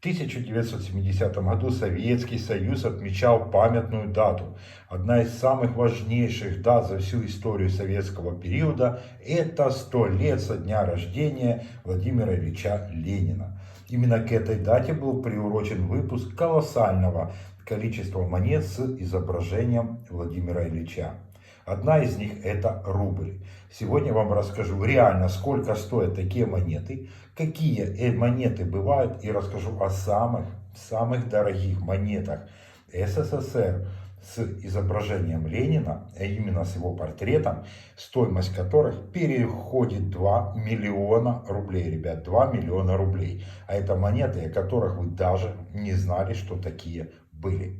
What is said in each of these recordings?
1970 году Советский Союз отмечал памятную дату. Одна из самых важнейших дат за всю историю советского периода – это 100 лет со дня рождения Владимира Ильича Ленина. Именно к этой дате был приурочен выпуск колоссального количества монет с изображением Владимира Ильича. Одна из них это рубль. Сегодня я вам расскажу реально, сколько стоят такие монеты, какие монеты бывают, и расскажу о самых дорогих монетах СССР с изображением Ленина, а именно с его портретом, стоимость которых переходит 2 миллиона рублей, ребят, 2 миллиона рублей. А это монеты, о которых вы даже не знали, что такие были.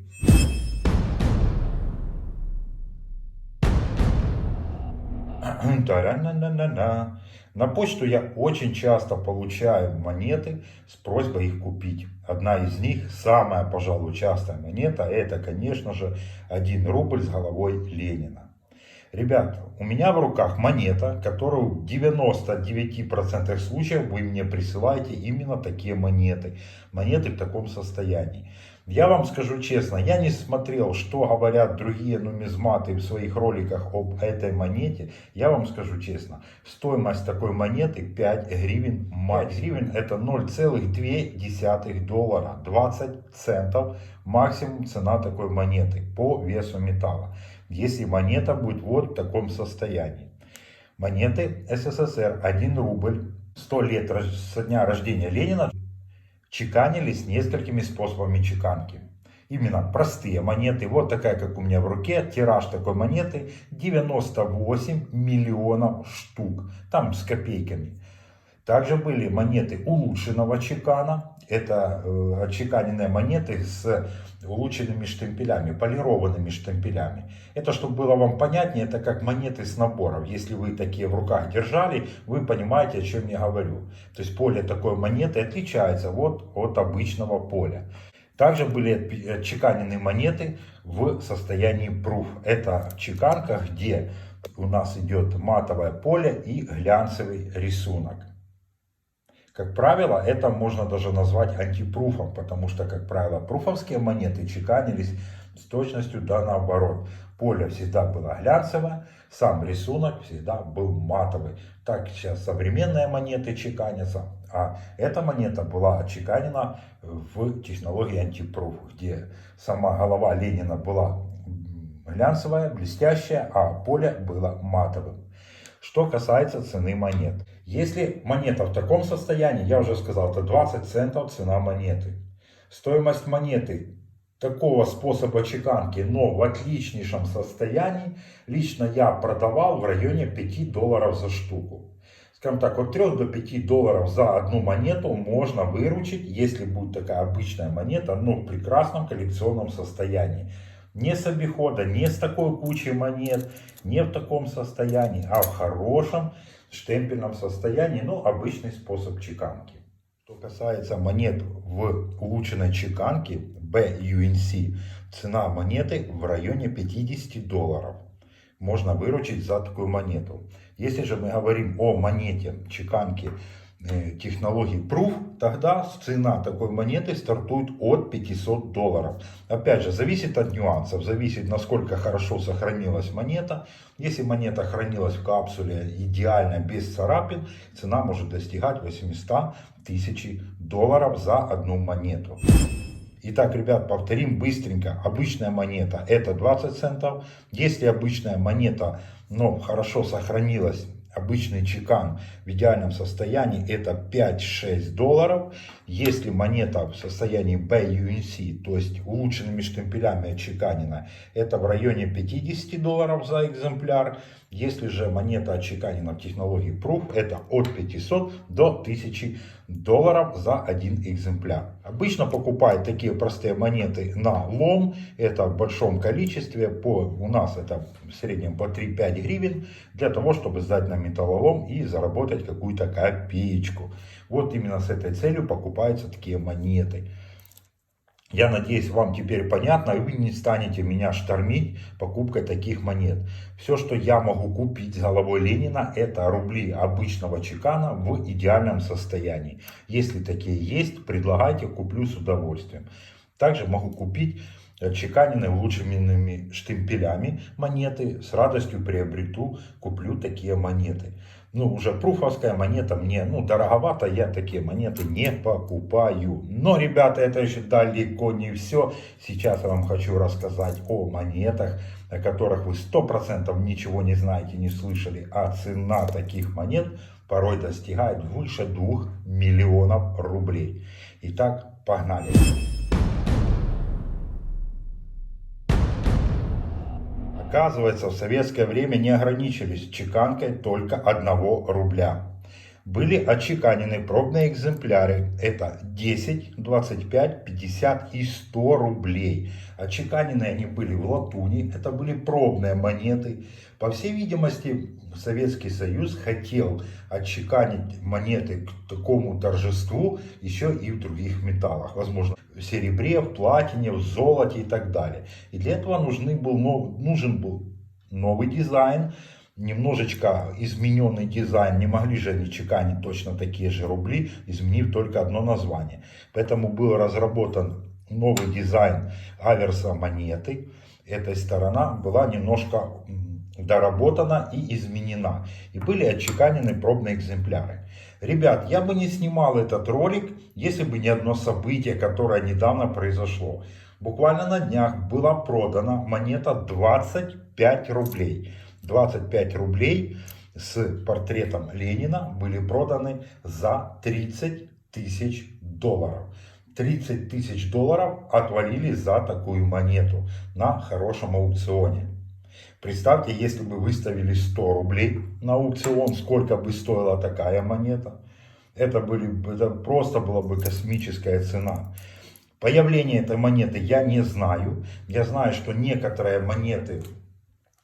На почту я очень часто получаю монеты с просьбой их купить. Одна из них, самая, пожалуй, частая монета, это, конечно же, 1 рубль с головой Ленина. Ребята, у меня в руках монета, которую в 99% случаев вы мне присылаете именно такие монеты. Монеты в таком состоянии. Я вам скажу честно, я не смотрел, что говорят другие нумизматы в своих роликах об этой монете. Я вам скажу честно, стоимость такой монеты 5 гривен. 5 гривен это 0,2 доллара, 20 центов максимум цена такой монеты по весу металла. Если монета будет вот в таком состоянии. Монеты СССР 1 рубль 100 лет со дня рождения Ленина чеканились несколькими способами чеканки. Именно простые монеты, вот такая, как у меня в руке, тираж такой монеты 98 миллионов штук, там с копейками. Также были монеты улучшенного чекана, это отчеканенные монеты с улучшенными штемпелями, полированными штемпелями. Это, чтобы было вам понятнее, это как монеты с наборов. Если вы такие в руках держали, вы понимаете, о чем я говорю. То есть поле такой монеты отличается вот от обычного поля. Также были отчеканены монеты в состоянии пруф. Это чеканка, где у нас идет матовое поле и глянцевый рисунок. Как правило, это можно даже назвать антипруфом, потому что, как правило, пруфовские монеты чеканились с точностью да наоборот. Поле всегда было глянцевое, сам рисунок всегда был матовый. Так сейчас современные монеты чеканятся, а эта монета была отчеканена в технологии антипруф, где сама голова Ленина была глянцевая, блестящая, а поле было матовым. Что касается цены монет. Если монета в таком состоянии, я уже сказал, это 20 центов цена монеты. Стоимость монеты такого способа чеканки, но в отличнейшем состоянии, лично я продавал в районе 5 долларов за штуку. Скажем так, от 3 до 5 долларов за одну монету можно выручить, если будет такая обычная монета, но в прекрасном коллекционном состоянии. Не с обихода, не с такой кучей монет, не в таком состоянии, а в хорошем штемпельном состоянии, ну, обычный способ чеканки. Что касается монет в улучшенной чеканке BUNC, цена монеты в районе 50 долларов. Можно выручить за такую монету. Если же мы говорим о монете чеканки технологии Proof, тогда цена такой монеты стартует от 500 долларов. Опять же, зависит от нюансов, зависит насколько хорошо сохранилась монета. Если монета хранилась в капсуле идеально, без царапин, цена может достигать 800 тысяч долларов за одну монету. Итак, ребят, повторим быстренько. Обычная монета это 20 центов. Если обычная монета, но хорошо сохранилась, обычный чекан в идеальном состоянии, это 5-6 долларов. Если монета в состоянии BUNC, то есть улучшенными штемпелями отчеканена, это в районе 50 долларов за экземпляр. Если же монета отчеканена в технологии Proof, это от 500 до 1000 долларов за один экземпляр. Обычно покупают такие простые монеты на лом, это в большом количестве, у нас это в среднем по 3-5 гривен, для того, чтобы сдать на металлолом и заработать какую-то копеечку. Вот именно с этой целью покупаются такие монеты. Я надеюсь, вам теперь понятно, и вы не станете меня штормить покупкой таких монет. Все, что я могу купить с головой Ленина, это рубли обычного чекана в идеальном состоянии. Если такие есть, предлагайте, куплю с удовольствием. Также могу купить чеканенные улучшенными штемпелями монеты. С радостью приобрету, куплю такие монеты. Ну, уже пруфовская монета мне, дороговато, я такие монеты не покупаю. Но, ребята, это еще далеко не все. Сейчас я вам хочу рассказать о монетах, о которых вы 100% ничего не знаете, не слышали. А цена таких монет порой достигает выше 2 миллионов рублей. Итак, погнали. Оказывается, в советское время не ограничились чеканкой только 1 рубля. Были отчеканены пробные экземпляры. Это 10, 25, 50 и 100 рублей. Отчеканены они были в латуни. Это были пробные монеты. По всей видимости, Советский Союз хотел отчеканить монеты к такому торжеству еще и в других металлах. Возможно, в серебре, в платине, в золоте и так далее. И для этого нужен был новый дизайн, немножечко измененный дизайн. Не могли же они чеканить точно такие же рубли, изменив только одно название. Поэтому был разработан новый дизайн аверса монеты. Эта сторона была немножко доработана и изменена. И были отчеканены пробные экземпляры. Ребят, я бы не снимал этот ролик, если бы не одно событие, которое недавно произошло. Буквально на днях была продана монета 25 рублей. 25 рублей с портретом Ленина были проданы за 30 тысяч долларов. 30 тысяч долларов отвалили за такую монету на хорошем аукционе. Представьте, если бы выставили 100 рублей на аукцион, сколько бы стоила такая монета. Это просто была бы космическая цена. Появление этой монеты я не знаю. Я знаю, что некоторые монеты,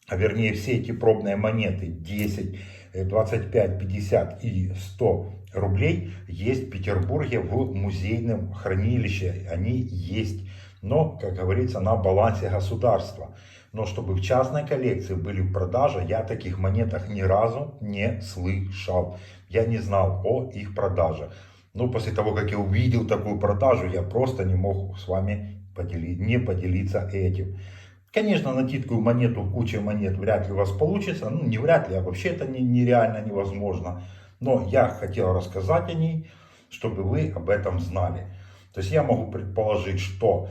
а вернее все эти пробные монеты 10, 25, 50 и 100 рублей есть в Петербурге в музейном хранилище. Они есть, но, как говорится, на балансе государства. Но чтобы в частной коллекции были в продаже, я о таких монетах ни разу не слышал. Я не знал о их продаже. Но после того, как я увидел такую продажу, я просто не мог с вами не поделиться этим. Конечно, найти такую монету в куче монет вряд ли у вас получится. Ну, не вряд ли, а вообще это нереально, невозможно. Но я хотел рассказать о ней, чтобы вы об этом знали. То есть я могу предположить, что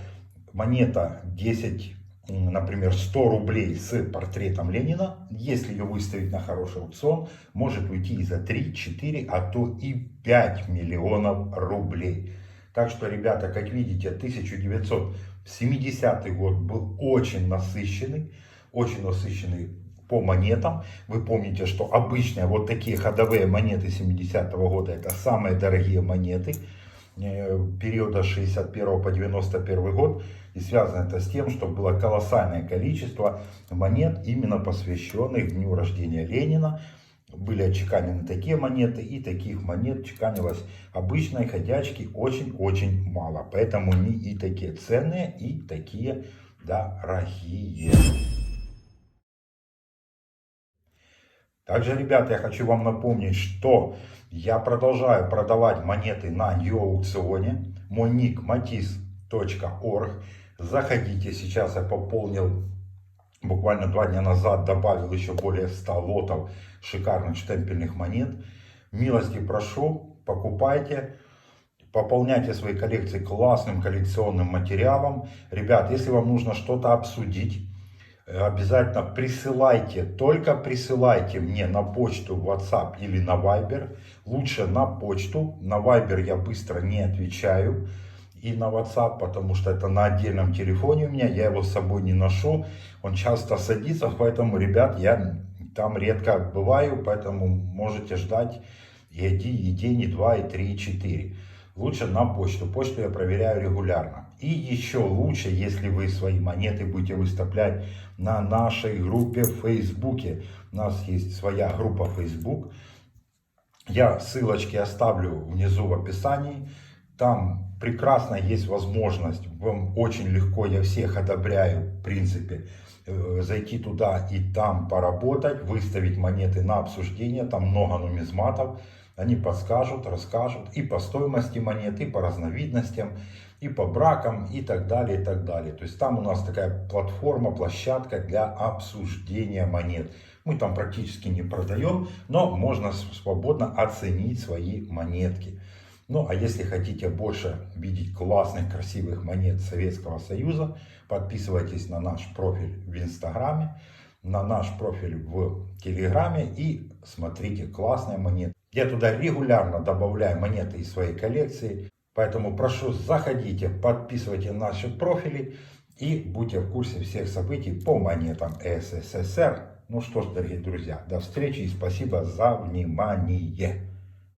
монета 10, например, 100 рублей с портретом Ленина, если ее выставить на хороший аукцион, может уйти и за 3, 4, а то и 5 миллионов рублей. Так что, ребята, как видите, 1970 год был очень насыщенный по монетам. Вы помните, что обычные вот такие ходовые монеты 70-го года это самые дорогие монеты периода 61 по 91 год. И связано это с тем, что было колоссальное количество монет, именно посвященных дню рождения Ленина. Были отчеканены такие монеты, и таких монет чеканилось обычной ходячки очень-очень мало. Поэтому они и такие ценные, и такие дорогие. Также, ребята, я хочу вам напомнить, что я продолжаю продавать монеты на New-аукционе. Мой ник matis.org. Заходите, сейчас я пополнил, буквально 2 дня назад добавил еще более 100 лотов шикарных штемпельных монет. Милости прошу, покупайте, пополняйте свои коллекции классным коллекционным материалом. Ребят, если вам нужно что-то обсудить, обязательно присылайте, только присылайте мне на почту, в WhatsApp или на Viber. Лучше на почту, на Viber я быстро не отвечаю. И на WhatsApp, потому что это на отдельном телефоне у меня, я его с собой не ношу. Он часто садится, поэтому, ребят, я там редко бываю, поэтому можете ждать и день, и 2, и 3, и 4. Лучше на почту. Почту я проверяю регулярно. И еще лучше, если вы свои монеты будете выставлять на нашей группе в Фейсбуке. У нас есть своя группа Facebook. Я ссылочки оставлю внизу в описании. Там прекрасно есть возможность, вам очень легко, я всех одобряю, в принципе, зайти туда и там поработать, выставить монеты на обсуждение, там много нумизматов, они подскажут, расскажут и по стоимости монет, и по разновидностям, и по бракам, и так далее, и так далее. То есть там у нас такая платформа, площадка для обсуждения монет. Мы там практически не продаем, но можно свободно оценить свои монетки. Ну, а если хотите больше видеть классных, красивых монет Советского Союза, подписывайтесь на наш профиль в Инстаграме, на наш профиль в Телеграме и смотрите классные монеты. Я туда регулярно добавляю монеты из своей коллекции, поэтому прошу, заходите, подписывайте наши профили и будьте в курсе всех событий по монетам СССР. Ну что ж, дорогие друзья, до встречи и спасибо за внимание.